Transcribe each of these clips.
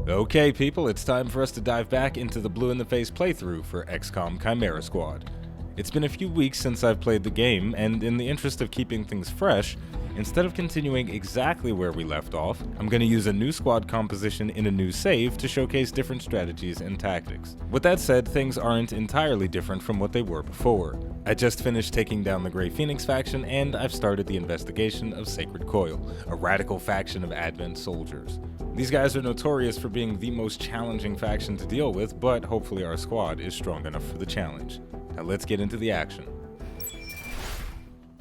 Okay people, it's time for us to dive back into the Blue in the Face playthrough for Xcom Chimera Squad. It's been a few weeks since I've played the game, and in the interest of keeping things fresh, instead of continuing exactly where we left off, I'm going to use a new squad composition in a new save to showcase different strategies and tactics. With that said, things aren't entirely different from what they were before. I just finished taking down the Grey Phoenix faction, and I've started the investigation of Sacred Coil, a radical faction of Advent soldiers. These guys are notorious for being the most challenging faction to deal with, but hopefully our squad is strong enough for the challenge. Now let's get into the action.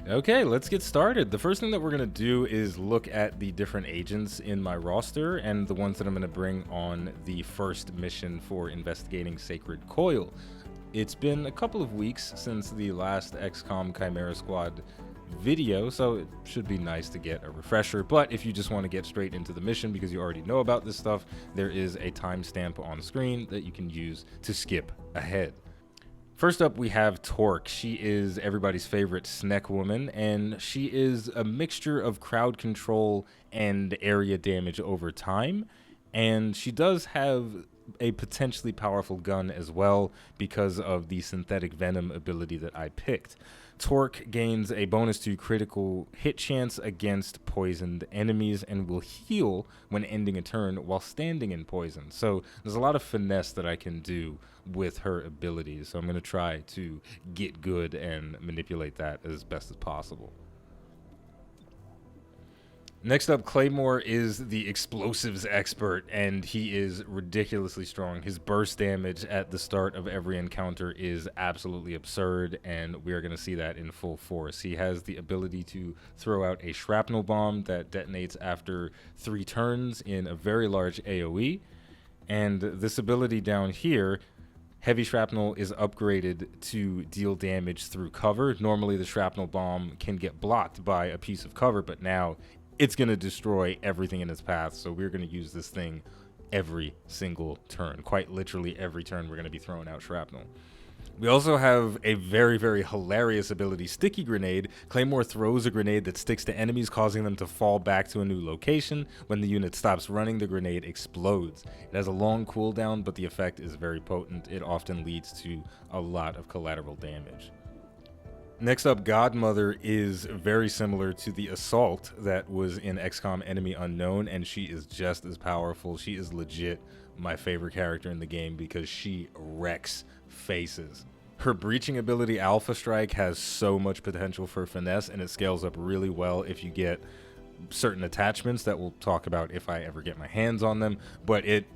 Okay, let's get started. The first thing that we're going to do is look at the different agents in my roster and the ones that I'm going to bring on the first mission for investigating Sacred Coil. It's been a couple of weeks since the last Xcom Chimera Squad video, so it should be nice to get a refresher, but if you just want to get straight into the mission because you already know about this stuff, there is a timestamp on screen that you can use to skip ahead. First up, we have Torque. She is everybody's favorite Sneck woman, and she is a mixture of crowd control and area damage over time, and she does have a potentially powerful gun as well because of the synthetic venom ability that I picked. Torque gains a bonus to critical hit chance against poisoned enemies and will heal when ending a turn while standing in poison. So there's a lot of finesse that I can do with her abilities. So I'm going to try to get good and manipulate that as best as possible. Next up, Claymore is the explosives expert, and he is ridiculously strong. His burst damage at the start of every encounter is absolutely absurd, and we are going to see that in full force. He has the ability to throw out a Shrapnel Bomb that detonates after 3 turns in a very large AoE, and this ability down here, Heavy Shrapnel, is upgraded to deal damage through cover. Normally the Shrapnel Bomb can get blocked by a piece of cover, but now it's going to destroy everything in its path, so we're going to use this thing every single turn. Quite literally every turn we're going to be throwing out shrapnel. We also have a very, very hilarious ability, Sticky Grenade. Claymore throws a grenade that sticks to enemies, causing them to fall back to a new location. When the unit stops running, the grenade explodes. It has a long cooldown, but the effect is very potent. It often leads to a lot of collateral damage. Next up, Godmother is very similar to the Assault that was in XCOM Enemy Unknown, and she is just as powerful. She is legit my favorite character in the game because she wrecks faces. Her breaching ability, Alpha Strike, has so much potential for finesse, and it scales up really well if you get certain attachments that we'll talk about if I ever get my hands on them, but it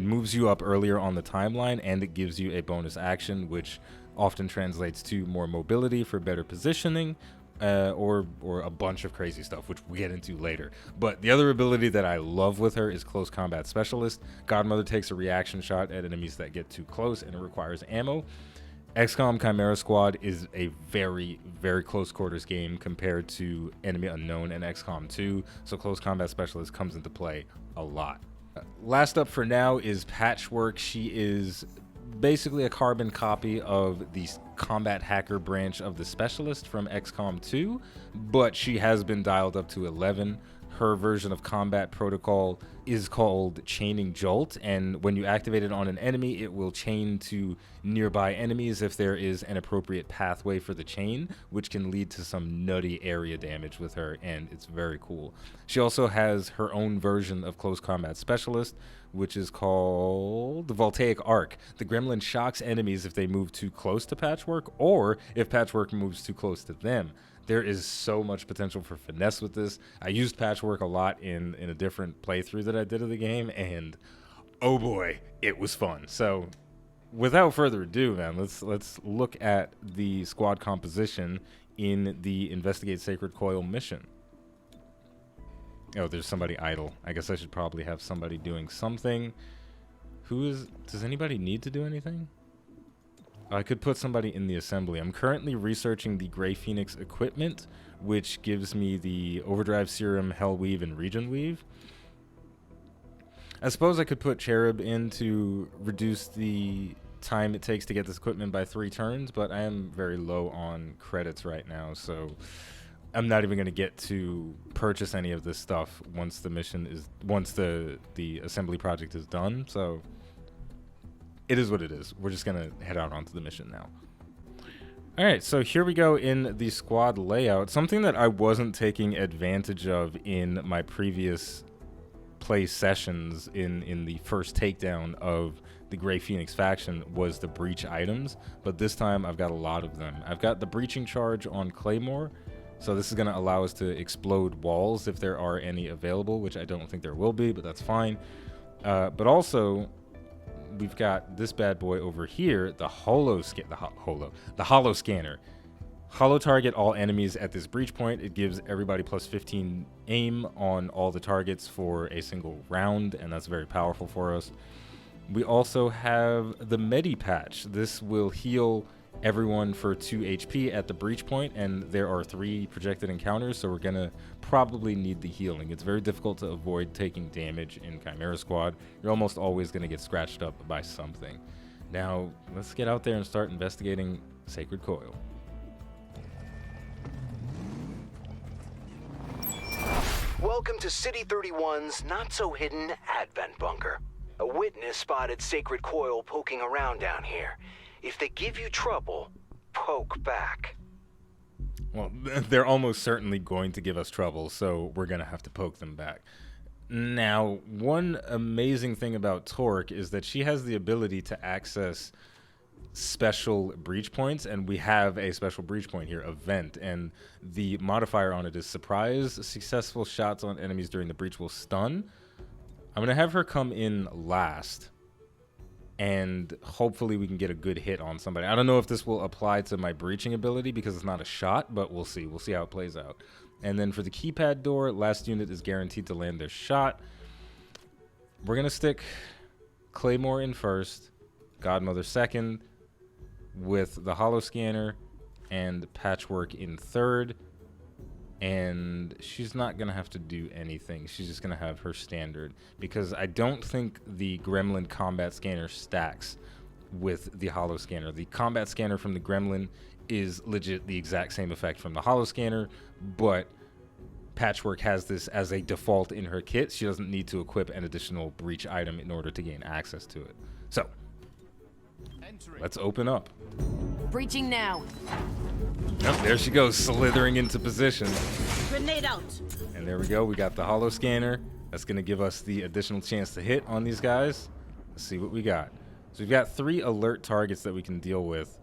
moves you up earlier on the timeline, and it gives you a bonus action, which often translates to more mobility for better positioning, or a bunch of crazy stuff, which we'll get into later. But the other ability that I love with her is Close Combat Specialist. Godmother takes a reaction shot at enemies that get too close, and it requires ammo. XCOM Chimera Squad is a very, very close quarters game compared to Enemy Unknown and XCOM 2, so Close Combat Specialist comes into play a lot. Last up for now is Patchwork. She is basically a carbon copy of the combat hacker branch of the Specialist from XCOM 2, but she has been dialed up to 11. Her version of combat protocol is called Chaining Jolt, and when you activate it on an enemy, it will chain to nearby enemies if there is an appropriate pathway for the chain, which can lead to some nutty area damage with her, and it's very cool. She also has her own version of Close Combat Specialist, which is called the Voltaic Arc. The gremlin shocks enemies if they move too close to Patchwork, or if Patchwork moves too close to them. There is so much potential for finesse with this. I used Patchwork a lot in a different playthrough that I did of the game, and oh boy, it was fun. So without further ado, man, let's look at the squad composition in the Investigate Sacred Coil mission. Oh, there's somebody idle. I guess I should probably have somebody doing something. Does anybody need to do anything? I could put somebody in the assembly. I'm currently researching the Grey Phoenix equipment, which gives me the Overdrive Serum, Hell Weave, and Regen Weave. I suppose I could put Cherub in to reduce the time it takes to get this equipment by 3 turns, but I am very low on credits right now, so I'm not even going to get to purchase any of this stuff once the assembly project is done. So it is what it is. We're just going to head out onto the mission now. All right, so here we go in the squad layout. Something that I wasn't taking advantage of in my previous play sessions in the first takedown of the Grey Phoenix faction was the breach items, but this time I've got a lot of them. I've got the breaching charge on Claymore, so this is going to allow us to explode walls if there are any available, which I don't think there will be, but that's fine. But also, we've got this bad boy over here, the hollow scanner. Hollow target all enemies at this breach point. It gives everybody plus 15 aim on all the targets for a single round, and that's very powerful for us. We also have the Medi Patch. This will heal everyone for 2 HP at the breach point, and there are 3 projected encounters, so we're gonna probably need the healing. It's very difficult to avoid taking damage in Chimera Squad. You're almost always gonna get scratched up by something. Now, let's get out there and start investigating Sacred Coil. Welcome to City 31's not-so-hidden Advent Bunker. A witness spotted Sacred Coil poking around down here. If they give you trouble, poke back. Well, they're almost certainly going to give us trouble, so we're going to have to poke them back. Now, one amazing thing about Torque is that she has the ability to access special breach points, and we have a special breach point here, a vent, and the modifier on it is surprise. Successful shots on enemies during the breach will stun. I'm going to have her come in last, and hopefully we can get a good hit on somebody. I don't know if this will apply to my breaching ability because it's not a shot, but we'll see. We'll see how it plays out. And then for the keypad door, last unit is guaranteed to land their shot. We're going to stick Claymore in first, Godmother second, with the hollow scanner and Patchwork in third. And she's not going to have to do anything. She's just going to have her standard, because I don't think the Gremlin combat scanner stacks with the hollow scanner. The combat scanner from the Gremlin is legit the exact same effect from the hollow scanner, but Patchwork has this as a default in her kit. She doesn't need to equip an additional breach item in order to gain access to it. So let's open up. Breaching now. Oh, there she goes, slithering into position. Grenade out. And there we go. We got the hollow scanner. That's going to give us the additional chance to hit on these guys. Let's see what we got. So we've got 3 alert targets that we can deal with.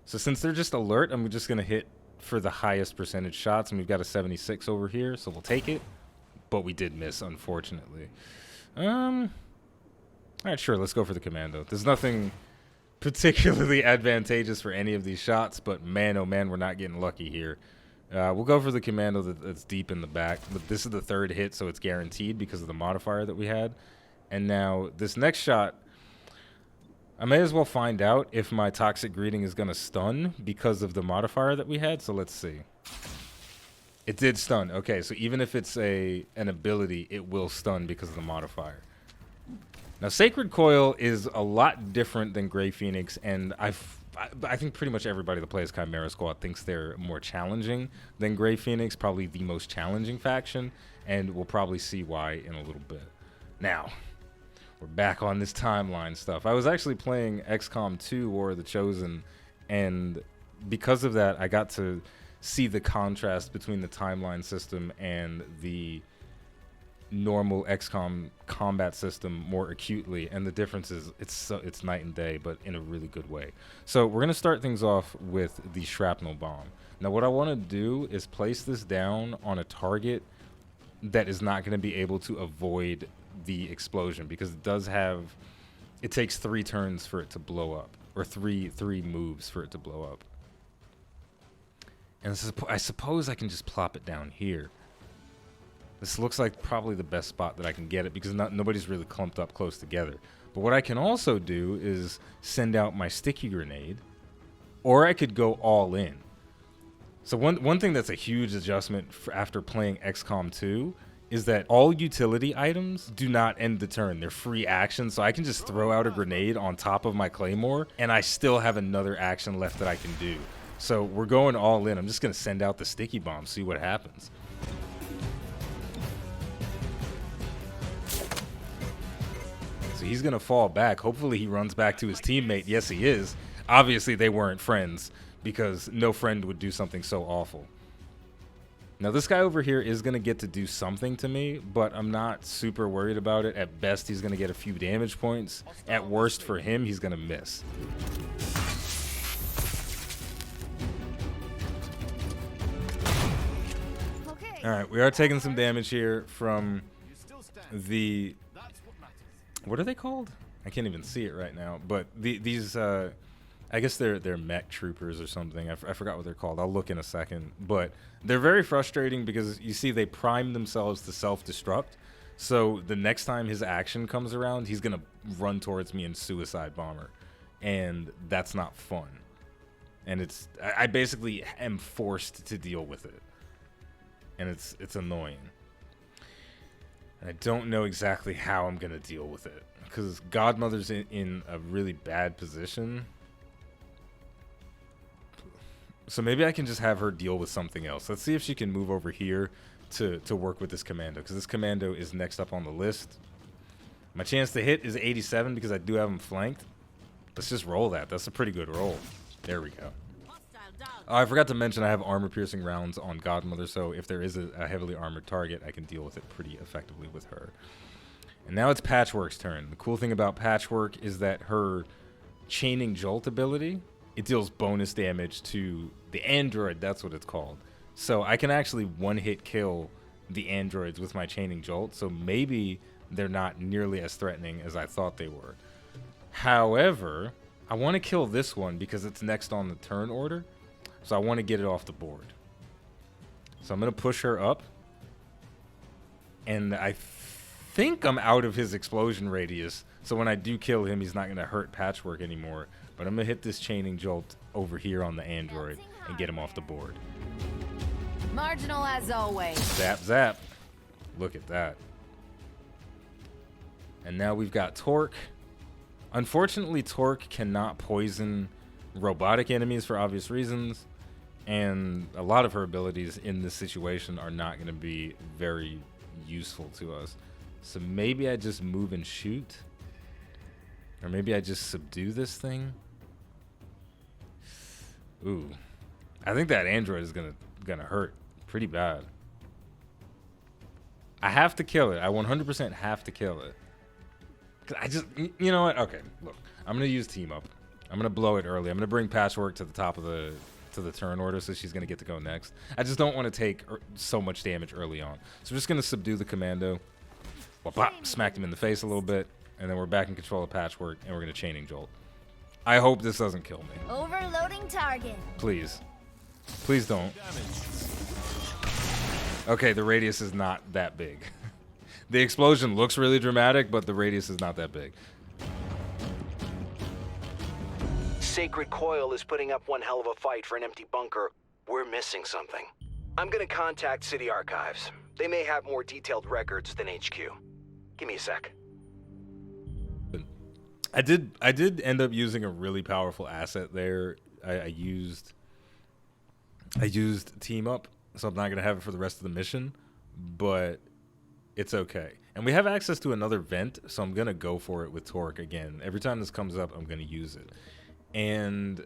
So since they're just alert, I'm just going to hit for the highest percentage shots. And we've got a 76 over here, so we'll take it. But we did miss, unfortunately. All right, sure. Let's go for the commando. There's nothing particularly advantageous for any of these shots, but man, oh man, we're not getting lucky here. We'll go for the commando that's deep in the back, but this is the 3rd hit, so it's guaranteed because of the modifier that we had. And now this next shot, I may as well find out if my Toxic Greeting is going to stun because of the modifier that we had, so let's see. It did stun. Okay, so even if it's an ability, it will stun because of the modifier. Now, Sacred Coil is a lot different than Grey Phoenix, and I think pretty much everybody that plays Chimera Squad thinks they're more challenging than Grey Phoenix, probably the most challenging faction, and we'll probably see why in a little bit. Now, we're back on this timeline stuff. I was actually playing XCOM 2, War of the Chosen, and because of that, I got to see the contrast between the timeline system and the normal XCOM combat system more acutely, and the difference is it's night and day, but in a really good way. So we're gonna start things off with the Shrapnel Bomb. Now what I want to do is place this down on a target that is not going to be able to avoid the explosion, because it takes 3 turns for it to blow up, or three moves for it to blow up. And I suppose I can just plop it down here. This looks like probably the best spot that I can get it, because nobody's really clumped up close together. But what I can also do is send out my sticky grenade, or I could go all in. So one thing that's a huge adjustment after playing XCOM 2 is that all utility items do not end the turn. They're free actions, so I can just throw out a grenade on top of my Claymore, and I still have another action left that I can do. So we're going all in. I'm just going to send out the sticky bomb, see what happens. So he's going to fall back. Hopefully he runs back to his teammate. Yes, he is. Obviously, they weren't friends because no friend would do something so awful. Now, this guy over here is going to get to do something to me, but I'm not super worried about it. At best, he's going to get a few damage points. At worst, for him, he's going to miss. All right, we are taking some damage here from the... What are they called? I can't even see it right now. But these... I guess they're mech troopers or something. I forgot what they're called. I'll look in a second. But they're very frustrating because, you see, they prime themselves to self-destruct. So the next time his action comes around, he's going to run towards me and suicide bomber. And that's not fun. And it's... I basically am forced to deal with it. And it's annoying. And I don't know exactly how I'm going to deal with it. Because Godmother's in a really bad position. So maybe I can just have her deal with something else. Let's see if she can move over here to work with this commando, because this commando is next up on the list. My chance to hit is 87 because I do have him flanked. Let's just roll that. That's a pretty good roll. There we go. Oh, I forgot to mention I have armor-piercing rounds on Godmother, so if there is a heavily armored target, I can deal with it pretty effectively with her. And now it's Patchwork's turn. The cool thing about Patchwork is that her chaining jolt ability... It deals bonus damage to the android, that's what it's called. So I can actually one-hit kill the androids with my chaining jolt, so maybe they're not nearly as threatening as I thought they were. However, I want to kill this one because it's next on the turn order, so I want to get it off the board. So I'm going to push her up, and I think I'm out of his explosion radius, so when I do kill him, he's not going to hurt Patchwork anymore. But I'm going to hit this chaining jolt over here on the android and get him off the board. Marginal as always. Zap, zap. Look at that. And now we've got Torque. Unfortunately, Torque cannot poison robotic enemies for obvious reasons. And a lot of her abilities in this situation are not going to be very useful to us. So maybe I just move and shoot. Or maybe I just subdue this thing. Ooh. I think that android is gonna hurt pretty bad. I have to kill it. I 100% have to kill it. 'Cause I just... You know what? Okay, look. I'm going to use Team Up. I'm going to blow it early. I'm going to bring Patchwork to the top of the turn order, so she's going to get to go next. I just don't want to take so much damage early on. So we're just going to subdue the commando. Wah-pop, smacked him in the face a little bit. And then we're back in control of Patchwork, and we're going to chaining jolt. I hope this doesn't kill me. Overloading target. Please. Please don't. Okay, the radius is not that big. The explosion looks really dramatic, but the radius is not that big. Sacred Coil is putting up one hell of a fight for an empty bunker. We're missing something. I'm gonna contact City Archives. They may have more detailed records than HQ. Give me a sec. I did end up using a really powerful asset there. I used Team Up, so I'm not gonna have it for the rest of the mission, but it's okay. And we have access to another vent, so I'm gonna go for it with Torque again. Every time this comes up, I'm gonna use it. And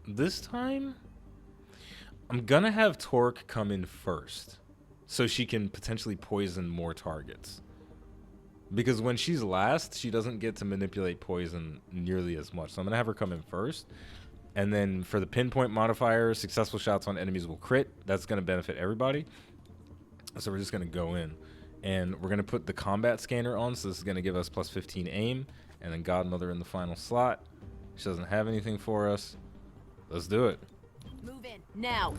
this time, I'm gonna have Torque come in first, so she can potentially poison more targets. Because when she's last, she doesn't get to manipulate poison nearly as much. So I'm going to have her come in first. And then for the pinpoint modifier, successful shots on enemies will crit. That's going to benefit everybody. So we're just going to go in. And we're going to put the combat scanner on. So this is going to give us plus 15 aim. And then Godmother in the final slot. She doesn't have anything for us. Let's do it. Move in now.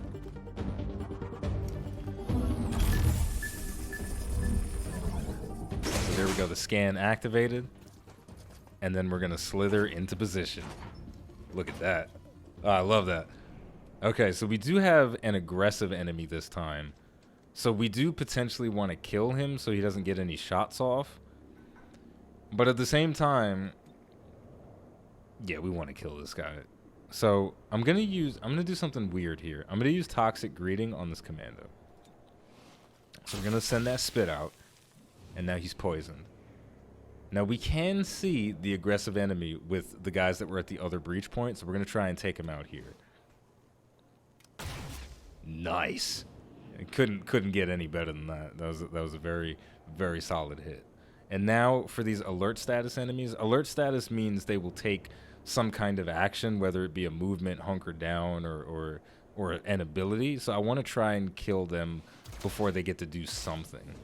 So there we go, the scan activated. And then we're going to slither into position. Look at that. Oh, I love that. Okay, so we do have an aggressive enemy this time. So we do potentially want to kill him so he doesn't get any shots off. But at the same time, yeah, we want to kill this guy. So I'm gonna do something weird here. I'm gonna use Toxic Greeting on this commando. So we're gonna send that spit out, and now he's poisoned. Now we can see the aggressive enemy with the guys that were at the other breach point, so we're gonna try and take him out here. Nice. It couldn't get any better than that. That was a very, very solid hit. And now for these alert status enemies, alert status means they will take some kind of action, whether it be a movement, hunker down, or an ability. So I want to try and kill them before they get to do something.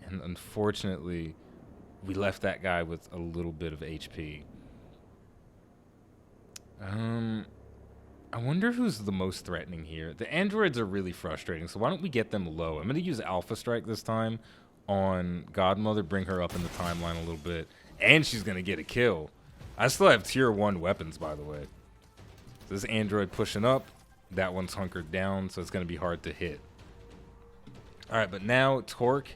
And unfortunately, we left that guy with a little bit of HP. I wonder who's the most threatening here. The androids are really frustrating, so why don't we get them low? I'm going to use Alpha Strike this time on Godmother, bring her up in the timeline a little bit, and she's going to get a kill. I still have tier 1 weapons, by the way. This android pushing up, that one's hunkered down, so it's going to be hard to hit. Alright, but now Torque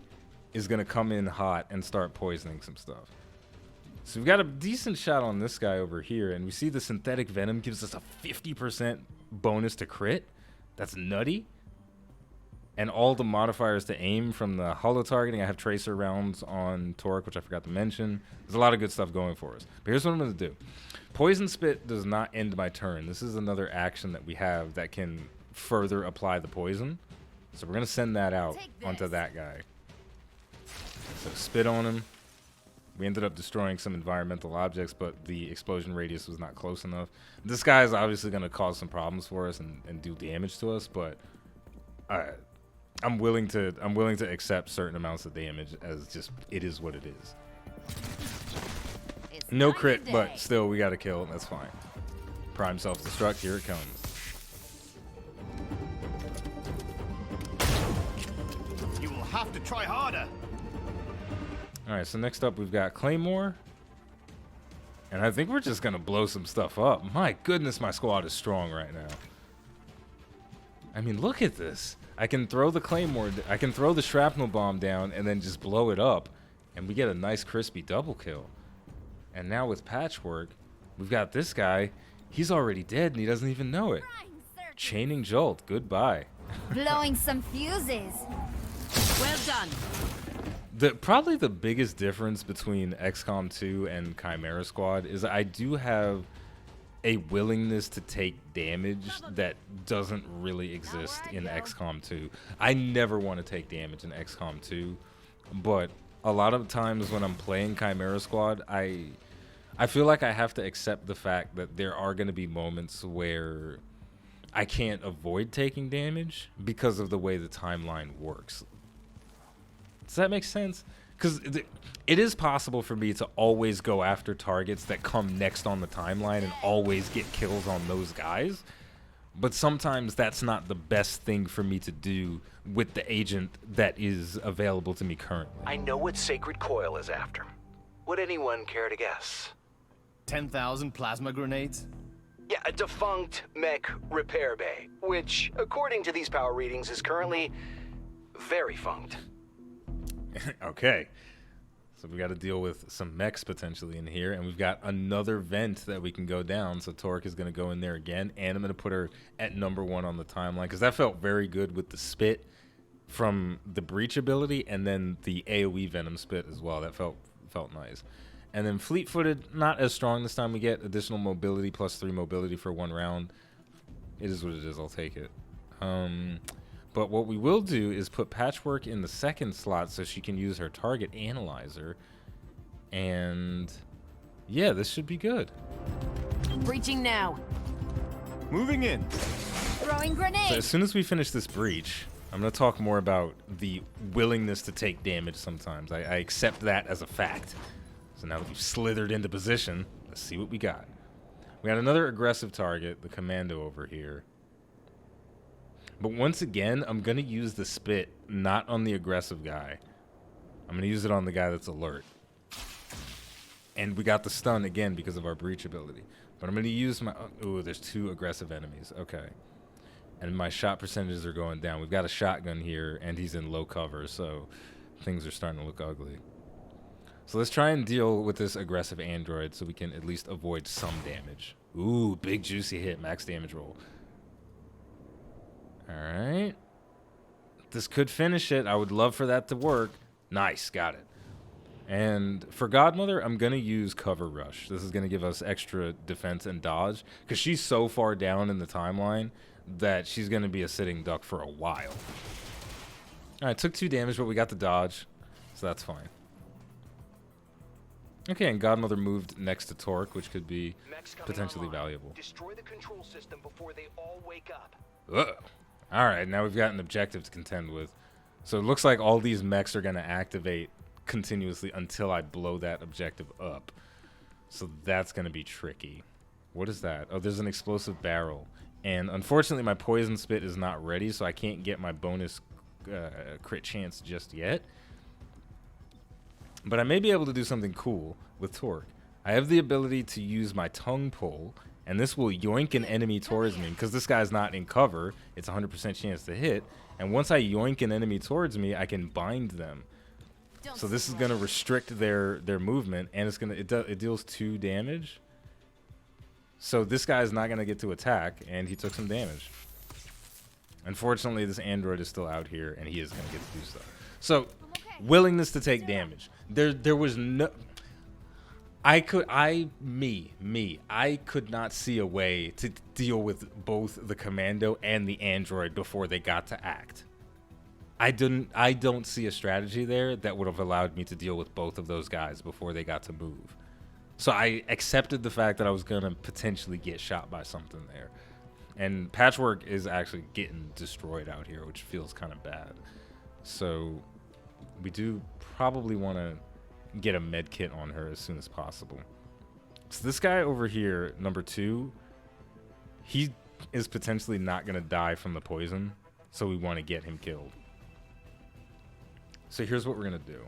is going to come in hot and start poisoning some stuff. So we've got a decent shot on this guy over here, and we see the synthetic venom gives us a 50% bonus to crit. That's nutty. And all the modifiers to aim from the holo targeting. I have tracer rounds on Torque, which I forgot to mention. There's a lot of good stuff going for us. But here's what I'm going to do. Poison Spit does not end my turn. This is another action that we have that can further apply the poison. So we're going to send that out onto that guy. So spit on him. We ended up destroying some environmental objects, but the explosion radius was not close enough. This guy is obviously going to cause some problems for us and do damage to us, but I'm willing to accept certain amounts of damage as just it is what it is. No crit, but still we got to kill. That's fine. Prime self-destruct. Here it comes. You will have to try harder. Alright, so next up we've got Claymore. And I think we're just going to blow some stuff up. My goodness, my squad is strong right now. I mean, look at this. I can throw the Claymore, I can throw the Shrapnel Bomb down and then just blow it up. And we get a nice crispy double kill. And now with Patchwork, we've got this guy. He's already dead and he doesn't even know it. Chaining Jolt, goodbye. Blowing some fuses. Well done. Probably the biggest difference between XCOM 2 and Chimera Squad is I do have a willingness to take damage that doesn't really exist in XCOM 2. I never want to take damage in XCOM 2, but a lot of times when I'm playing Chimera Squad, I feel like I have to accept the fact that there are going to be moments where I can't avoid taking damage because of the way the timeline works. Does that make sense? Because it is possible for me to always go after targets that come next on the timeline and always get kills on those guys. But sometimes that's not the best thing for me to do with the agent that is available to me currently. I know what Sacred Coil is after. Would anyone care to guess? 10,000 plasma grenades? Yeah, a defunct mech repair bay, which, according to these power readings, is currently very funked. Okay, so we got to deal with some mechs potentially in here, and we've got another vent that we can go down. So Torque is going to go in there again, and I'm going to put her at #1 on the timeline because that felt very good with the spit from the breach ability, and then the AOE venom spit as well. That felt nice. And then fleet-footed, not as strong this time. We get additional mobility, +3 mobility for 1 round. It is what it is. I'll take it. But what we will do is put Patchwork in the second slot so she can use her target analyzer. And yeah, this should be good. Breaching now. Moving in. Throwing grenade. So as soon as we finish this breach, I'm going to talk more about the willingness to take damage sometimes. I accept that as a fact. So now that we've slithered into position, let's see what we got. We got another aggressive target, the commando over here. But once again, I'm going to use the spit not on the aggressive guy. I'm going to use it on the guy that's alert. And we got the stun again because of our breach ability. But I'm going to use my... Oh, there's 2 aggressive enemies. Okay. And my shot percentages are going down. We've got a shotgun here, and he's in low cover, so things are starting to look ugly. So So let's try and deal with this aggressive android so we can at least avoid some damage. Ooh, big juicy hit, max damage roll. Alright. This could finish it. I would love for that to work. Nice, got it. And for Godmother, I'm going to use Cover Rush. This is going to give us extra defense and dodge, because she's so far down in the timeline that she's going to be a sitting duck for a while. Alright, took 2 damage, but we got the dodge, so that's fine. Okay, and Godmother moved next to Torque, which could be potentially valuable. Destroy the control system before they all wake up. Alright, now we've got an objective to contend with. So it looks like all these mechs are going to activate continuously until I blow that objective up. So that's going to be tricky. What is that? Oh, there's an explosive barrel. And unfortunately, my poison spit is not ready, so I can't get my bonus crit chance just yet. But I may be able to do something cool with Torque. I have the ability to use my tongue pull, and this will yoink an enemy towards me. Because this guy's not in cover, it's a 100% chance to hit. And once I yoink an enemy towards me, I can bind them. So this is going to restrict their movement, and it's going to it deals 2 damage. So this guy's not going to get to attack, and he took some damage. Unfortunately, this android is still out here, and he is going to get to do stuff. So willingness to take damage. There was no... I could not see a way to deal with both the commando and the android before they got to act. I don't see a strategy there that would have allowed me to deal with both of those guys before they got to move. So I accepted the fact that I was gonna potentially get shot by something there. And Patchwork is actually getting destroyed out here, which feels kind of bad. So we do probably want to get a med kit on her as soon as possible. So this guy over here, number 2, he is potentially not going to die from the poison, so we want to get him killed. So here's what we're going to do.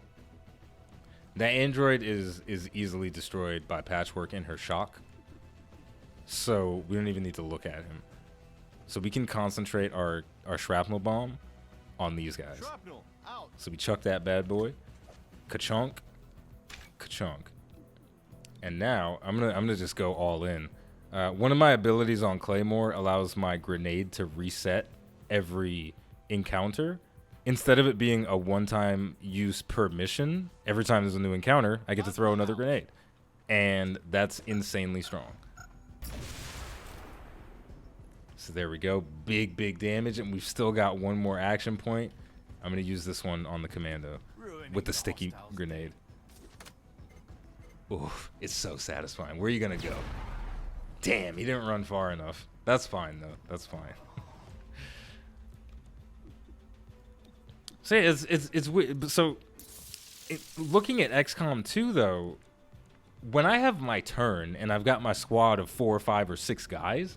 That android is easily destroyed by Patchwork and her shock, so we don't even need to look at him. So we can concentrate our Shrapnel Bomb on these guys. Shrapnel, out. So we chuck that bad boy. Ka-chunk. Ka-chunk. And now I'm gonna just go all in. One of my abilities on Claymore allows my grenade to reset every encounter. Instead of it being a one-time use per mission, every time there's a new encounter, I get to throw another grenade. And that's insanely strong. So there we go. Big damage, and we've still got one more action point. I'm going to use this one on the commando with the sticky grenade. Oof, it's so satisfying. Where are you going to go? Damn, he didn't run far enough. That's fine, though. That's fine. So yeah, it's weird. So looking at XCOM 2, though, when I have my turn and I've got my squad of 4 or 5 or 6 guys,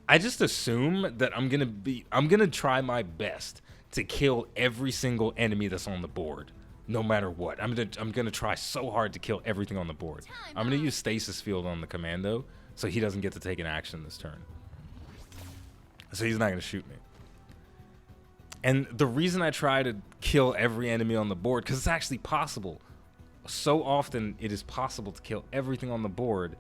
I just assume that I'm gonna try my best to kill every single enemy that's on the board, no matter what. I'm gonna try so hard to kill everything on the board. I'm gonna use Stasis Field on the commando, so he doesn't get to take an action this turn. So he's not gonna shoot me. And the reason I try to kill every enemy on the board, because it's actually possible. So often it is possible to kill everything on the board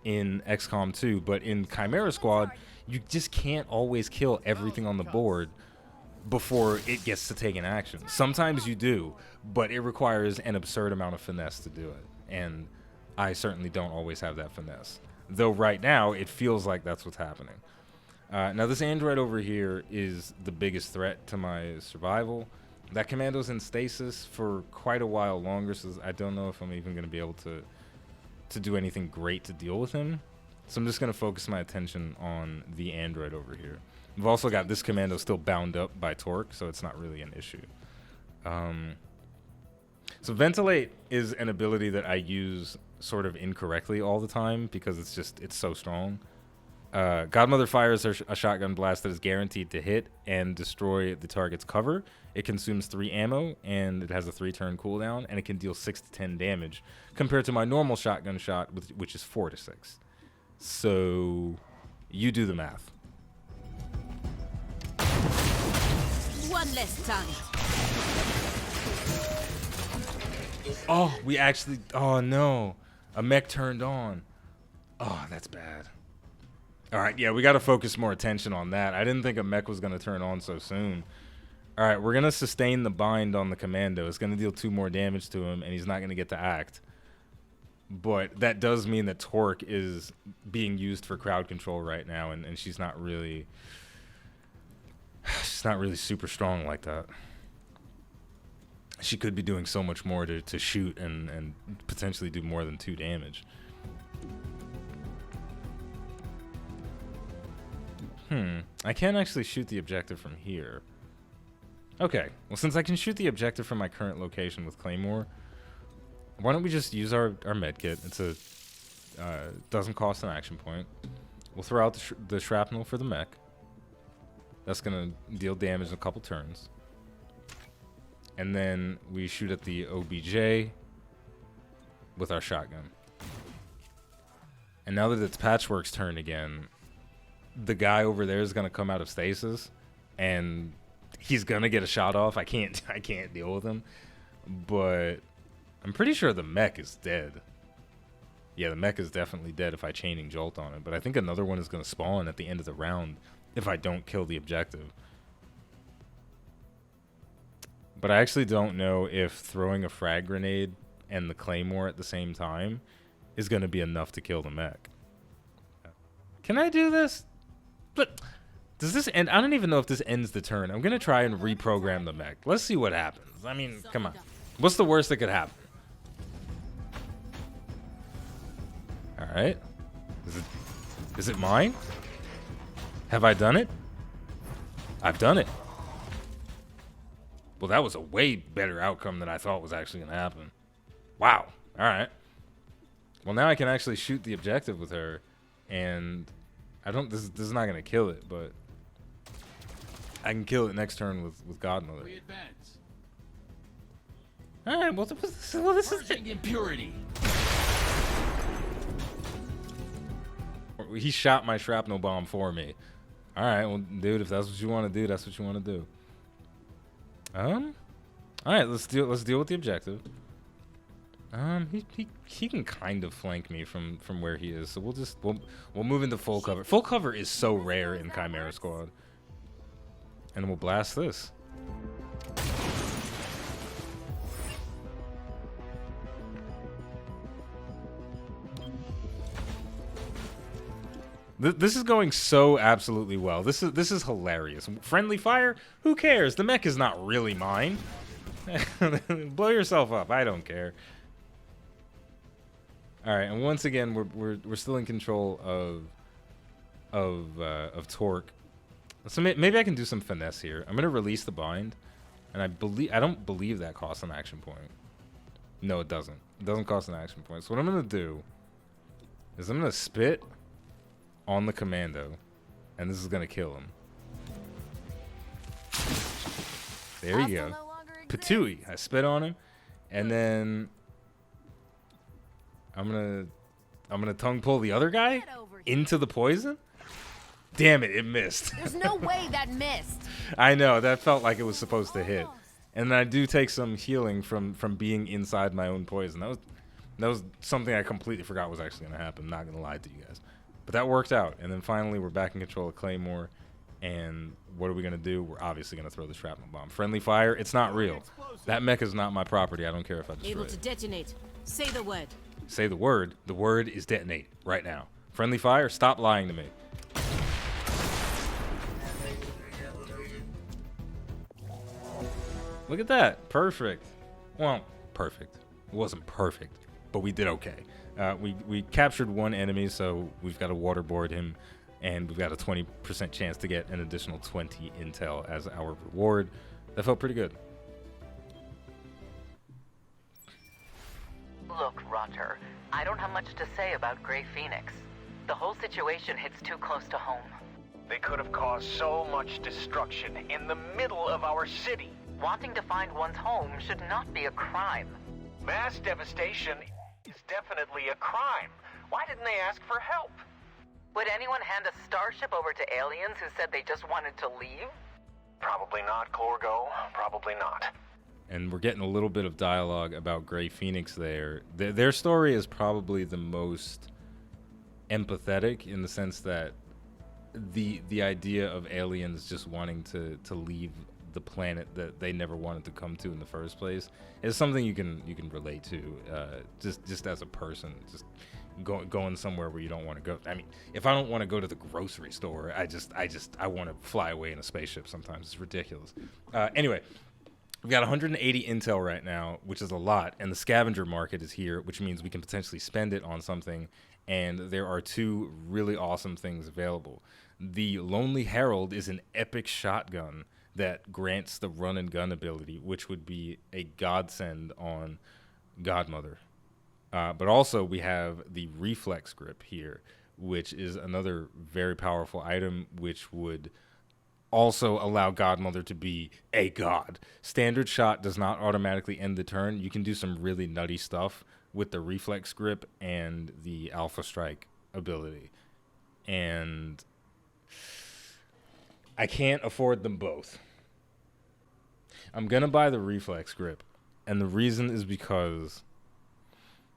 in XCOM 2, but in Chimera Squad, you just can't always kill everything on the board before it gets to take an action. Sometimes you do, but it requires an absurd amount of finesse to do it. And I certainly don't always have that finesse. Though right now, it feels like that's what's happening. Now this android over here is the biggest threat to my survival. That commando's in stasis for quite a while longer, so I don't know if I'm even going to be able to do anything great to deal with him. So I'm just going to focus my attention on the android over here. We've also got this commando still bound up by Torque, so it's not really an issue. So Ventilate is an ability that I use sort of incorrectly all the time because it's so strong. Godmother fires a shotgun blast that is guaranteed to hit and destroy the target's cover. It consumes 3 ammo, and it has a 3-turn cooldown, and it can deal 6 to 10 damage, compared to my normal shotgun shot, which is 4 to 6. So, you do the math. One less target. Oh, we actually... Oh, no. A mech turned on. Oh, that's bad. All right, yeah, we got to focus more attention on that. I didn't think a mech was going to turn on so soon. All right, we're going to sustain the bind on the commando. It's going to deal 2 more damage to him, and he's not going to get to act. But that does mean that Torque is being used for crowd control right now, and she's not really... She's not really super strong like that. She could be doing so much more to shoot and potentially do more than 2 damage. I can't actually shoot the objective from here. Okay, well, since I can shoot the objective from my current location with Claymore, why don't we just use our medkit? It's a doesn't cost an action point. We'll throw out the shrapnel for the mech. That's gonna deal damage in a couple turns. And then we shoot at the OBJ with our shotgun. And now that it's Patchwork's turn again, the guy over there is gonna come out of stasis, and he's gonna get a shot off. I can't deal with him, but I'm pretty sure the mech is dead. Yeah, the mech is definitely dead if I chaining jolt on it. But I think another one is gonna spawn at the end of the round if I don't kill the objective. But I actually don't know if throwing a frag grenade and the Claymore at the same time is going to be enough to kill the mech. Can I do this? But does this end? I don't even know if this ends the turn. I'm going to try and reprogram the mech. Let's see what happens. I mean, come on. What's the worst that could happen? All right. Is it mine? Have I done it? I've done it. Well, that was a way better outcome than I thought was actually going to happen. Wow. All right. Well, now I can actually shoot the objective with her, and I don't. This is not going to kill it, but I can kill it next turn with Godmother. We advance. All right. Well, this is impurity. He shot my shrapnel bomb for me. All right. Well, dude, if that's what you want to do, that's what you want to do. All right, let's deal with the objective. He can kind of flank me from where he is, so we'll move into full cover. Full cover is so rare in Chimera Squad, and we'll blast this. This is going so absolutely well. This is hilarious. Friendly fire? Who cares? The mech is not really mine. Blow yourself up. I don't care. All right, and once again, we're still in control of Torque. So maybe I can do some finesse here. I'm gonna release the bind, and I don't believe that costs an action point. No, it doesn't. It doesn't cost an action point. So what I'm gonna do is I'm gonna spit on the commando, and this is gonna kill him. There you go. Patooey. I spit on him, and then I'm gonna tongue pull the other guy into the poison. Damn it, it missed. There's no way that missed. I know, that felt like it was supposed to hit. And I do take some healing from being inside my own poison. That was something I completely forgot was actually gonna happen. Not gonna lie to you guys. But that worked out, and then finally we're back in control of Claymore, and what are we going to do? We're obviously going to throw the Shrapnel Bomb. Friendly fire, it's not real. That mech is not my property. I don't care if I destroy it. Able to detonate. Say the word. Say the word. The word is detonate right now. Friendly fire, stop lying to me. Look at that. Perfect. Well, perfect. It wasn't perfect, but we did okay. We captured one enemy, so we've got to waterboard him, and we've got a 20% chance to get an additional 20 intel as our reward. That felt pretty good. Look, Roger, I don't have much to say about Grey Phoenix. The whole situation hits too close to home. They could have caused so much destruction in the middle of our city. Wanting to find one's home should not be a crime. Mass devastation is definitely a crime. Why didn't they ask for help? Would anyone hand a starship over to aliens who said they just wanted to leave? Probably not, Corgo. Probably not. and we're getting a little bit of dialogue about Grey Phoenix there. Their story is probably the most empathetic in the sense that the idea of aliens just wanting to leave the planet that they never wanted to come to in the first place is something you can relate to, just as a person, just going somewhere where you don't want to go. I mean, if I don't want to go to the grocery store, I want to fly away in a spaceship sometimes. It's ridiculous. Anyway, we've got 180 intel right now, which is a lot, and the scavenger market is here, which means we can potentially spend it on something, and there are two really awesome things available. The Lonely Herald is an epic shotgun that grants the run and gun ability, which would be a godsend on Godmother. But also we have the reflex grip here, which is another very powerful item, which would also allow Godmother to be a god. Standard shot does not automatically end the turn. You can do some really nutty stuff with the reflex grip and the alpha strike ability. And I can't afford them both. I'm going to buy the reflex grip. And the reason is because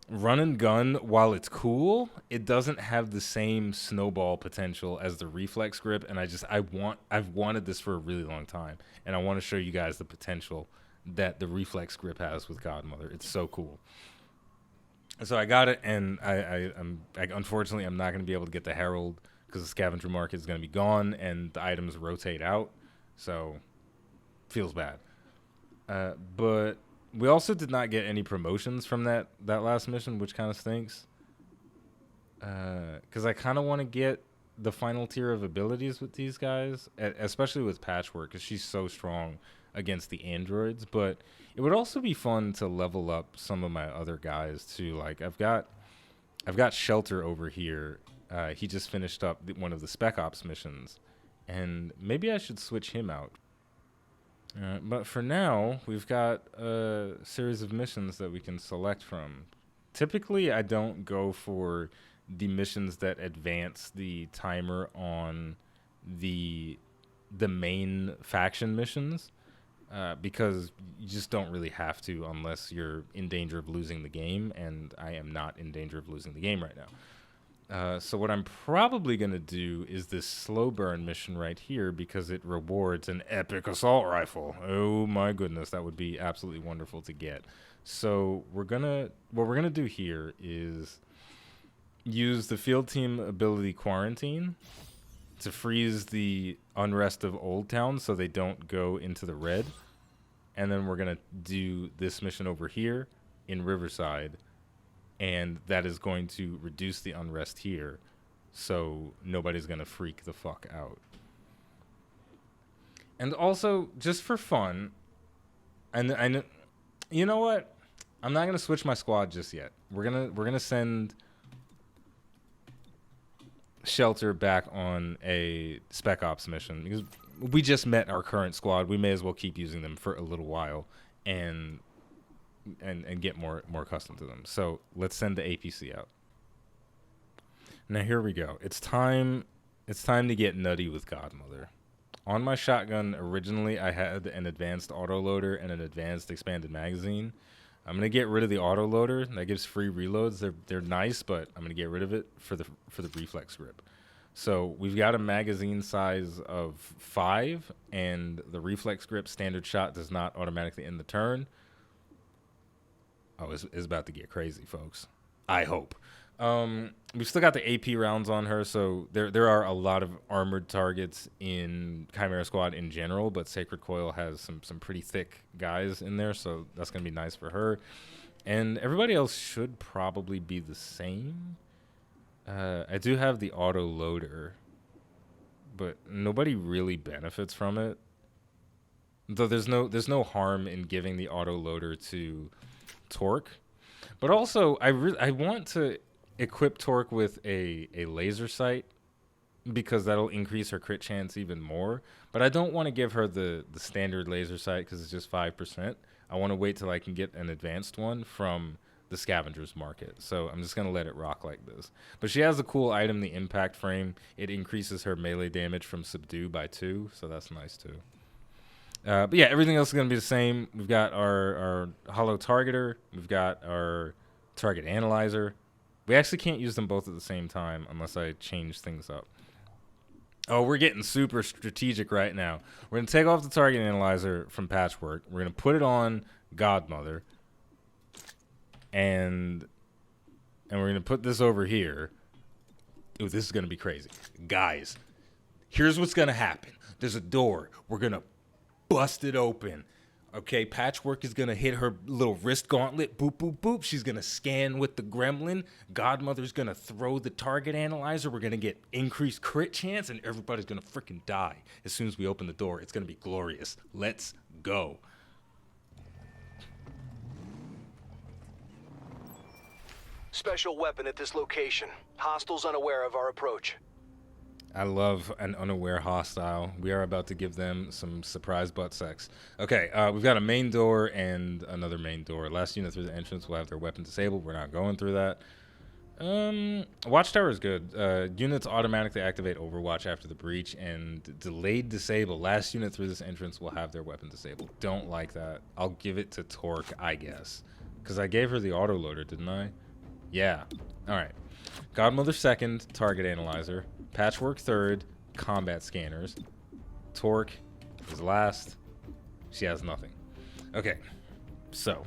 run and gun, while it's cool, it doesn't have the same snowball potential as the reflex grip. And I've wanted this for a really long time. And I want to show you guys the potential that the reflex grip has with Godmother. It's so cool. So I got it, and unfortunately I'm not going to be able to get the Herald because the scavenger market is going to be gone and the items rotate out. So feels bad. But we also did not get any promotions from that last mission, which kind of stinks. Because I kind of want to get the final tier of abilities with these guys, especially with Patchwork, because she's so strong against the androids. But it would also be fun to level up some of my other guys too. Like I've got Shelter over here. He just finished up one of the Spec Ops missions, and maybe I should switch him out. But for now, we've got a series of missions that we can select from. Typically, I don't go for the missions that advance the timer on the main faction missions, because you just don't really have to unless you're in danger of losing the game, and I am not in danger of losing the game right now. So what I'm probably going to do is this slow burn mission right here because it rewards an epic assault rifle. Oh my goodness, that would be absolutely wonderful to get. So what we're gonna do here is use the field team ability Quarantine to freeze the unrest of Old Town so they don't go into the red. And then we're going to do this mission over here in Riverside, and that is going to reduce the unrest here, so nobody's going to freak the fuck out. And also, just for fun, and I know, you know what? I'm not going to switch my squad just yet. We're gonna send Shelter back on a Spec Ops mission because we just met our current squad. We may as well keep using them for a little while and get more accustomed to them. So let's send the APC out. Now here we go. It's time to get nutty with Godmother. On my shotgun, originally I had an advanced autoloader and an advanced expanded magazine. I'm gonna get rid of the autoloader. That gives free reloads. They're nice, but I'm gonna get rid of it for the reflex grip. So we've got a magazine size of 5, and the reflex grip standard shot does not automatically end the turn. Oh, it's about to get crazy, folks. I hope. We've still got the AP rounds on her, so there are a lot of armored targets in Chimera Squad in general, but Sacred Coil has some pretty thick guys in there, so that's going to be nice for her. And everybody else should probably be the same. I do have the auto loader, but nobody really benefits from it. Though there's no harm in giving the auto loader to Torque. But also, I want to equip Torque with a laser sight because that'll increase her crit chance even more. But I don't want to give her the standard laser sight because it's just 5%. I want to wait till I can get an advanced one from the Scavengers Market. So I'm just going to let it rock like this. But she has a cool item, the Impact Frame. It increases her melee damage from Subdue by 2, so that's nice too. But yeah, everything else is going to be the same. We've got our hollow targeter. We've got our target analyzer. We actually can't use them both at the same time unless I change things up. Oh, we're getting super strategic right now. We're going to take off the target analyzer from Patchwork. We're going to put it on Godmother. And we're going to put this over here. Ooh, this is going to be crazy. Guys, here's what's going to happen. There's a door. We're going to bust it open. Okay, Patchwork is going to hit her little wrist gauntlet. Boop, boop, boop. She's going to scan with the gremlin. Godmother's going to throw the target analyzer. We're going to get increased crit chance, and everybody's going to freaking die. As soon as we open the door, it's going to be glorious. Let's go. Special weapon at this location. Hostiles unaware of our approach. I love an unaware hostile. We are about to give them some surprise butt sex. Okay, we've got a main door and another main door. Last unit through the entrance will have their weapon disabled. We're not going through that. Watchtower is good. Units automatically activate Overwatch after the breach, and delayed disable. Last unit through this entrance will have their weapon disabled. Don't like that. I'll give it to Torque, I guess. Because I gave her the autoloader, didn't I? Yeah. Alright. Godmother second, target analyzer. Patchwork third, combat scanners. Torque is last. She has nothing. Okay, so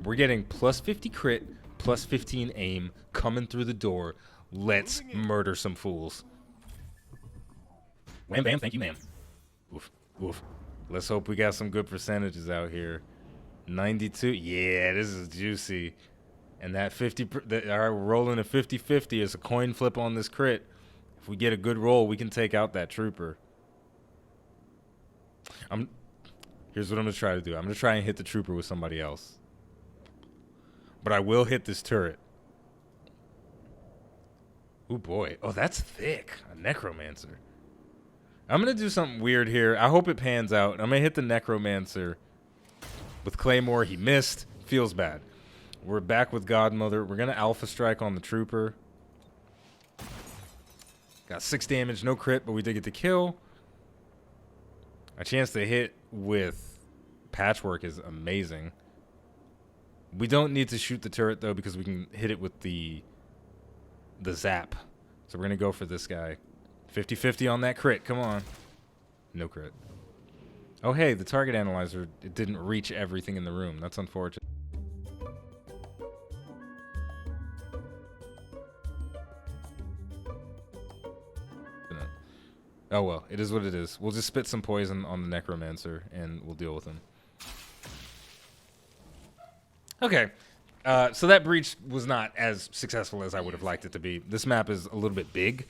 we're getting plus 50 crit, plus 15 aim coming through the door. Let's murder some fools. Wham bam, thank you ma'am. Oof, oof. Let's hope we got some good percentages out here. 92, yeah, this is juicy. And that 50, all right, we're rolling a 50-50. It's a coin flip on this crit. If we get a good roll, we can take out that trooper. Here's what I'm going to try to do. I'm going to try and hit the trooper with somebody else. But I will hit this turret. Oh, boy. Oh, that's thick. A necromancer. I'm going to do something weird here. I hope it pans out. I'm going to hit the necromancer with Claymore. He missed. Feels bad. We're back with Godmother. We're going to alpha strike on the trooper. Got 6 damage, no crit, but we did get the kill. Our chance to hit with Patchwork is amazing. We don't need to shoot the turret, though, because we can hit it with the zap. So we're going to go for this guy. 50-50 on that crit. Come on. No crit. Oh, hey, the target analyzer, it didn't reach everything in the room. That's unfortunate. Oh, well, it is what it is. We'll just spit some poison on the necromancer, and we'll deal with him. Okay. So that breach was not as successful as I would have liked it to be. This map is a little bit big,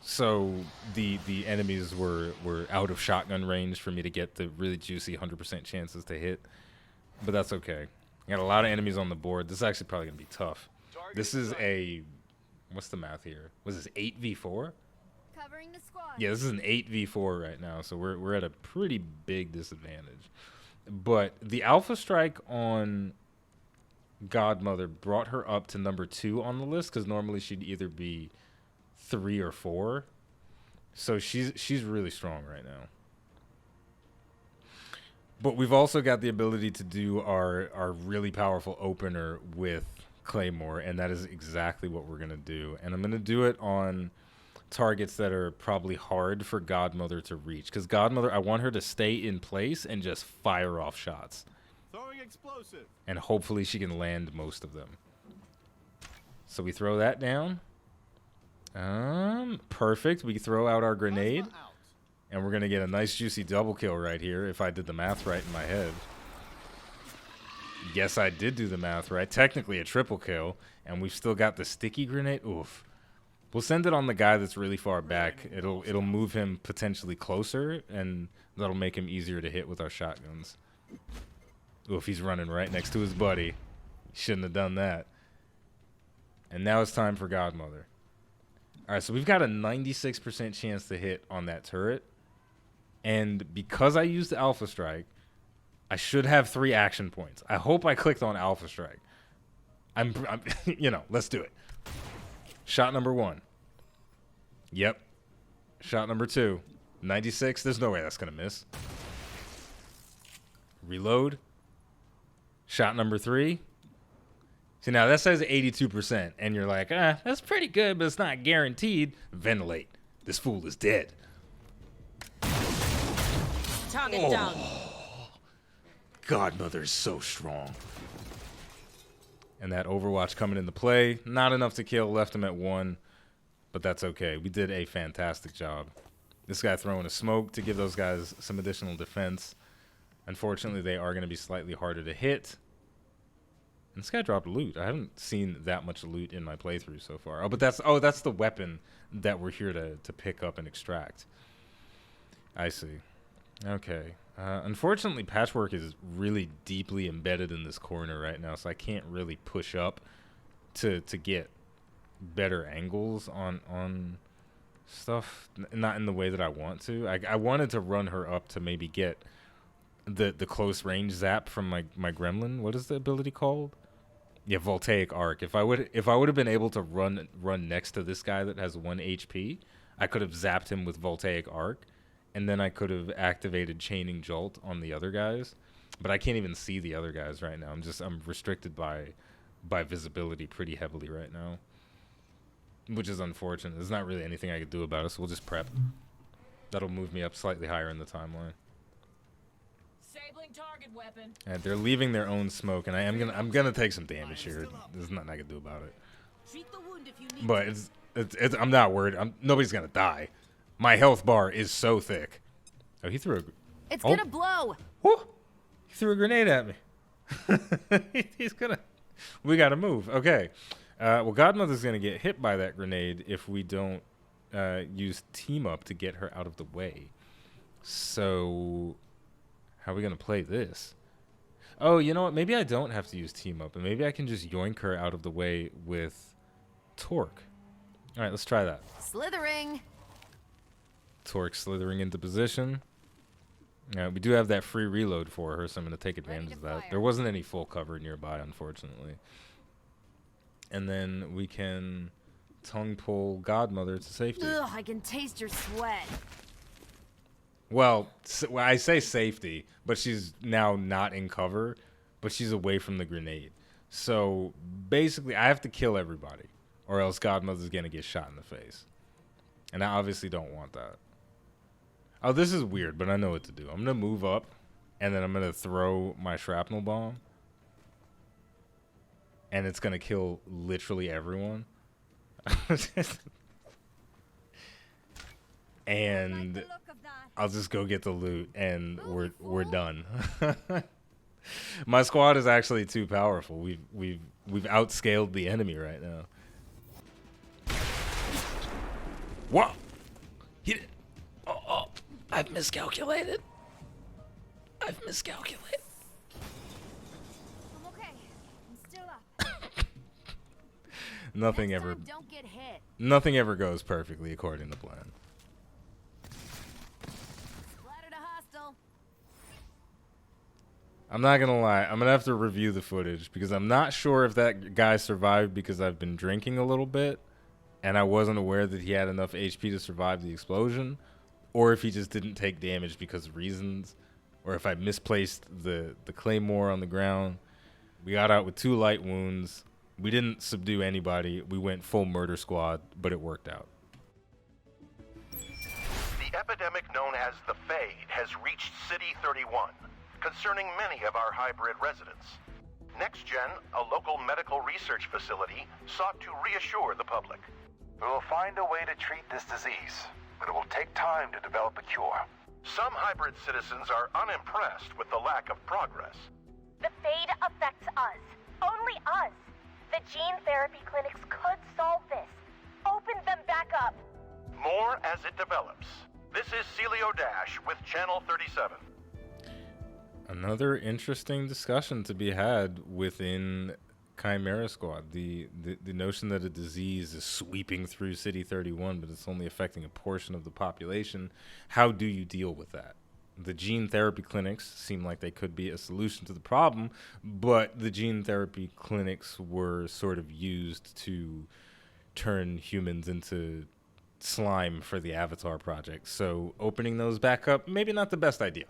so the enemies were out of shotgun range for me to get the really juicy 100% chances to hit. But that's okay. Got a lot of enemies on the board. This is actually probably going to be tough. This is a... What's the math here? Was this 8v4? Covering the squad. Yeah, this is an 8v4 right now, so we're at a pretty big disadvantage. But the alpha strike on Godmother brought her up to number 2 on the list, because normally she'd either be 3 or 4. So she's really strong right now. But we've also got the ability to do our really powerful opener with Claymore, and that is exactly what we're going to do. And I'm going to do it on targets that are probably hard for Godmother to reach, because Godmother, I want her to stay in place and just fire off shots. Throwing explosive. And hopefully she can land most of them. So we throw that down. Perfect. We throw out our grenade. And we're going to get a nice juicy double kill right here if I did the math right in my head. Yes, I did do the math right. Technically a triple kill. And we've still got the sticky grenade. Oof. We'll send it on the guy that's really far back. It'll move him potentially closer, and that'll make him easier to hit with our shotguns. Oof, he's running right next to his buddy. Shouldn't have done that. And now it's time for Godmother. All right, so we've got a 96% chance to hit on that turret. And because I used the Alpha Strike, I should have 3 action points. I hope I clicked on Alpha Strike. I'm you know, let's do it. Shot number 1. Yep. Shot number 2. 96. There's no way that's going to miss. Reload. Shot number 3. See, now that says 82%, and you're like, that's pretty good, but it's not guaranteed. Ventilate. This fool is dead. Target down. Godmother's so strong. And that Overwatch coming into play. Not enough to kill. Left him at 1. But that's okay. We did a fantastic job. This guy throwing a smoke to give those guys some additional defense. Unfortunately, they are going to be slightly harder to hit. And this guy dropped loot. I haven't seen that much loot in my playthrough so far. Oh, but that's the weapon that we're here to pick up and extract. I see. Okay. Unfortunately, Patchwork is really deeply embedded in this corner right now, so I can't really push up to get better angles on stuff. Not in the way that I want to. I wanted to run her up to maybe get the close range zap from my gremlin. What is the ability called? Yeah, Voltaic Arc. If I would have been able to run next to this guy that has 1 HP, I could have zapped him with Voltaic Arc, and then I could have activated Chaining Jolt on the other guys. But I can't even see the other guys right now. I'm restricted by visibility pretty heavily right now, which is unfortunate. There's not really anything I could do about it, so we'll just prep. That'll move me up slightly higher in the timeline. Disabling target weapon. And they're leaving their own smoke, and I'm gonna take some damage here. There's nothing I can do about it. Treat the wound if you need But it's I'm not worried. Nobody's gonna die. My health bar is so thick. Oh, he threw a. It's gonna blow. Whoo! He threw a grenade at me. He's gonna. We gotta move. Okay. Well, Godmother's gonna get hit by that grenade if we don't use team up to get her out of the way. So, how are we gonna play this? Oh, you know what? Maybe I don't have to use team up, and maybe I can just yoink her out of the way with Torque. All right, let's try that. Slithering. Torque slithering into position. We do have that free reload for her, so I'm going to take advantage of that. There wasn't any full cover nearby, unfortunately. And then we can tongue pull Godmother to safety. Ugh, I can taste your sweat. Well, I say safety, but she's now not in cover, but she's away from the grenade. So basically, I have to kill everybody, or else Godmother's going to get shot in the face. And I obviously don't want that. Oh, this is weird, but I know what to do. I'm going to move up, and then I'm going to throw my Shrapnel Bomb. And it's going to kill literally everyone. And I'll just go get the loot, and we're done. My squad is actually too powerful. We've outscaled the enemy right now. What? Oh, I've miscalculated. I'm okay. I'm still up. Nothing Next ever time, don't get hit. Nothing ever goes perfectly according to plan. Splattered a hostile. I'm not gonna lie, I'm gonna have to review the footage because I'm not sure if that guy survived because I've been drinking a little bit and I wasn't aware that he had enough HP to survive the explosion, or if he just didn't take damage because of reasons, or if I misplaced the Claymore on the ground. We got out with 2 light wounds. We didn't subdue anybody. We went full murder squad, but it worked out. The epidemic known as the Fade has reached City 31, concerning many of our hybrid residents. NextGen, a local medical research facility, sought to reassure the public. We will find a way to treat this disease, but it will take time to develop a cure. Some hybrid citizens are unimpressed with the lack of progress. The Fade affects us. Only us. The gene therapy clinics could solve this. Open them back up. More as it develops. This is Celio Dash with Channel 37. Another interesting discussion to be had within Chimera Squad. The notion that a disease is sweeping through City 31, but it's only affecting a portion of the population. How do you deal with that? The gene therapy clinics seem like they could be a solution to the problem, but the gene therapy clinics were sort of used to turn humans into slime for the Avatar project. So opening those back up, maybe not the best idea.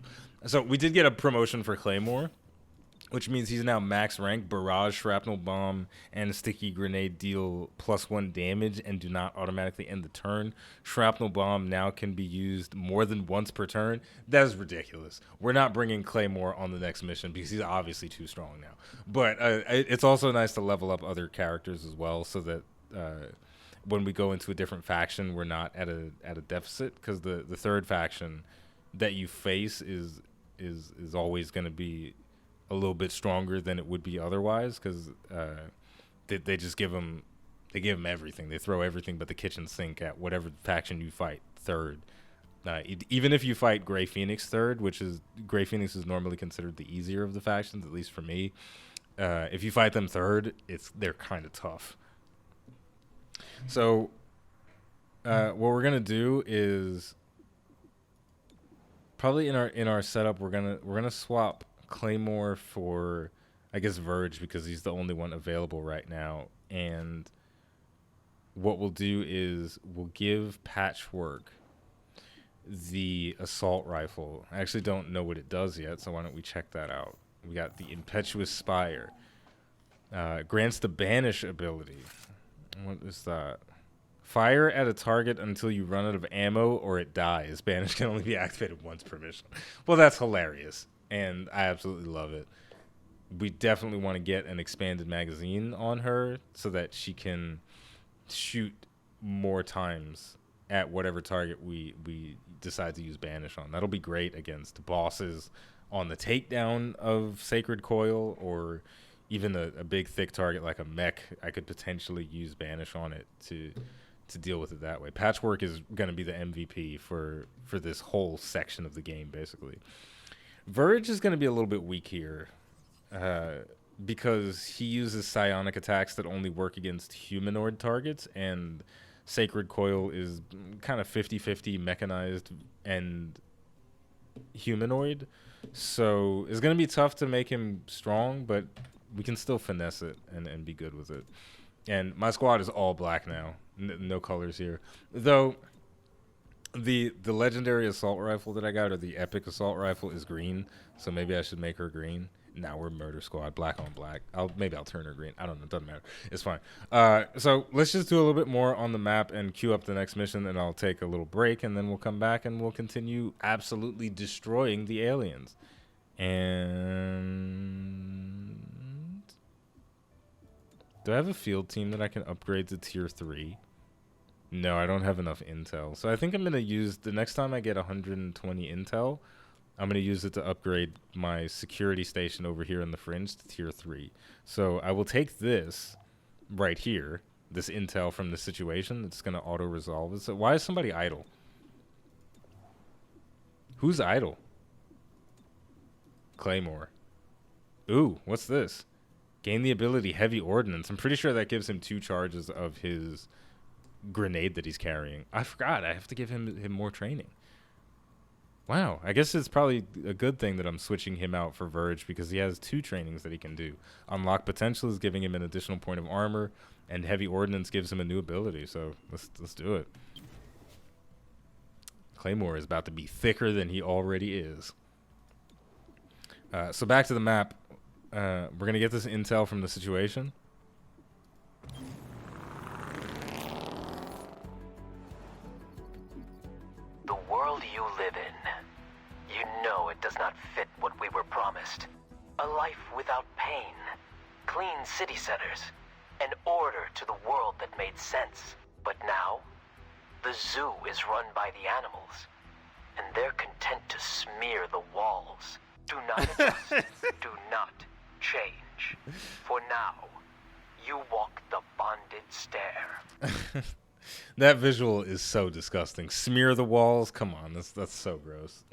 So we did get a promotion for Claymore, which means he's now max rank. Barrage, Shrapnel Bomb, and Sticky Grenade deal +1 damage and do not automatically end the turn. Shrapnel Bomb now can be used more than once per turn. That is ridiculous. We're not bringing Claymore on the next mission because he's obviously too strong now. But it's also nice to level up other characters as well, so that when we go into a different faction, we're not at a deficit, because the third faction that you face is always going to be a little bit stronger than it would be otherwise, because they just give them everything. They throw everything but the kitchen sink at whatever faction you fight third. Even if you fight Grey Phoenix third, which is Grey Phoenix is normally considered the easier of the factions, at least for me. If you fight them third, they're kind of tough. So what we're gonna do is probably in our setup we're gonna swap Claymore for, I guess, Verge, because he's the only one available right now. And what we'll do is we'll give Patchwork the assault rifle. I actually don't know what it does yet, so why don't we check that out. We got the Impetuous Spire. Grants the Banish ability. What is that? Fire at a target until you run out of ammo or it dies. Banish can only be activated once per mission. Well, that's hilarious, and I absolutely love it. We definitely want to get an expanded magazine on her so that she can shoot more times at whatever target we decide to use Banish on. That'll be great against bosses on the takedown of Sacred Coil, or even a big thick target like a mech. I could potentially use Banish on it to deal with it that way. Patchwork is going to be the MVP for this whole section of the game, basically. Verge is going to be a little bit weak here, because he uses psionic attacks that only work against humanoid targets, and Sacred Coil is kind of 50-50 mechanized and humanoid. So it's going to be tough to make him strong, but we can still finesse it and be good with it. And my squad is all black now. No colors here. Though the legendary assault rifle that I got, or the epic assault rifle, is green. So maybe I should make her green. Now we're murder squad, black on black. Maybe I'll turn her green. I don't know. It doesn't matter. It's fine. So let's just do a little bit more on the map and queue up the next mission, and I'll take a little break, and then we'll come back and we'll continue absolutely destroying the aliens. And do I have a field team that I can upgrade to tier 3? No, I don't have enough intel. So I think I'm going to use, the next time I get 120 intel, I'm going to use it to upgrade my security station over here in the fringe to tier 3. So I will take this right here, this intel from the situation. It's going to auto-resolve it. So why is somebody idle? Who's idle? Claymore. Ooh, what's this? Gain the ability Heavy Ordnance. I'm pretty sure that gives him 2 charges of his grenade that he's carrying. I forgot. I have to give him more training. Wow, I guess it's probably a good thing that I'm switching him out for Verge, because he has 2 trainings that he can do. Unlock Potential is giving him an additional point of armor, and Heavy Ordnance gives him a new ability, so let's do it. Claymore is about to be thicker than he already is. So back to the map. We're going to get this intel from the situation. The world you live in, you know it does not fit what we were promised. A life without pain, clean city centers, an order to the world that made sense. But now, the zoo is run by the animals, and they're content to smear the walls. Do not adjust, do not change. For now, you walk the bonded stair. That visual is so disgusting. Smear the walls? Come on, that's so gross.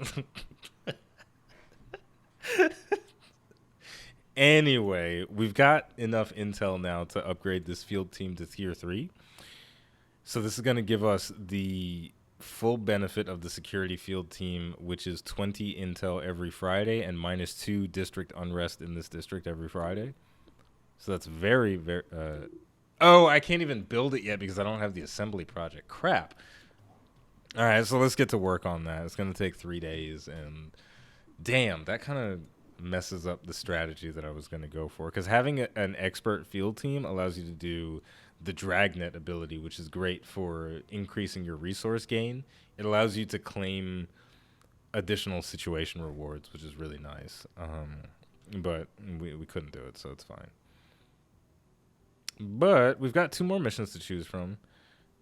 Anyway, we've got enough intel now to upgrade this field team to tier 3. So this is going to give us the full benefit of the security field team, which is 20 intel every Friday and -2 district unrest in this district every Friday. So that's very, very... oh, I can't even build it yet because I don't have the assembly project. Crap. All right, so let's get to work on that. It's going to take 3 days, and damn, that kind of messes up the strategy that I was going to go for. Because having an expert field team allows you to do the Dragnet ability, which is great for increasing your resource gain. It allows you to claim additional situation rewards, which is really nice. But we couldn't do it, so it's fine. But we've got 2 more missions to choose from.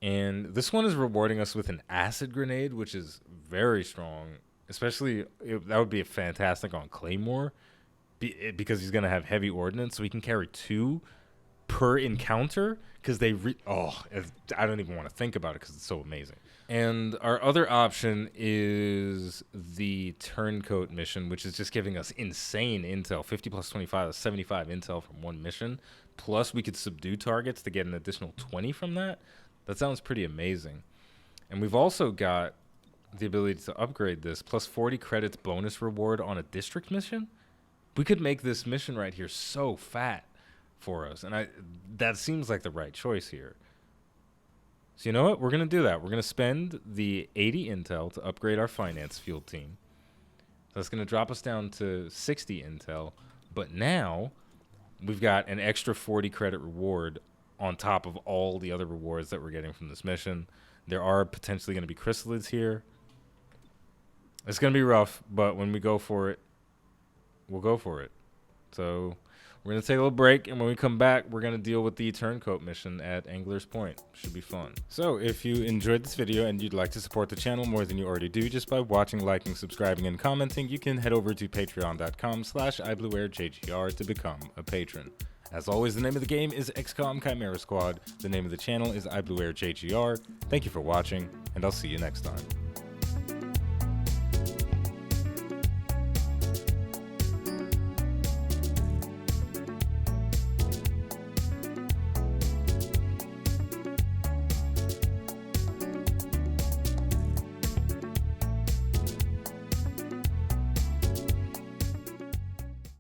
And this one is rewarding us with an acid grenade, which is very strong. Especially, that would be fantastic on Claymore, because he's going to have heavy ordnance, so he can carry 2 per encounter, because I don't even want to think about it because it's so amazing. And our other option is the Turncoat Mission, which is just giving us insane intel, 50 plus 25, that's 75 intel from 1 mission. Plus, we could subdue targets to get an additional 20 from that. That sounds pretty amazing. And we've also got the ability to upgrade this, plus 40 credits bonus reward on a district mission. We could make this mission right here so fat for us, and that seems like the right choice here. So you know what? We're going to do that. We're going to spend the 80 intel to upgrade our finance field team. That's going to drop us down to 60 intel, but now we've got an extra 40 credit reward on top of all the other rewards that we're getting from this mission. There are potentially going to be chrysalids here. It's going to be rough, but when we go for it, we'll go for it. So we're going to take a little break, and when we come back, we're going to deal with the Turncoat Mission at Angler's Point. Should be fun. So if you enjoyed this video and you'd like to support the channel more than you already do just by watching, liking, subscribing, and commenting, you can head over to patreon.com/iBluairJgR to become a patron. As always, the name of the game is Xcom Chimera Squad. The name of the channel is iBluairJgR. Thank you for watching, and I'll see you next time.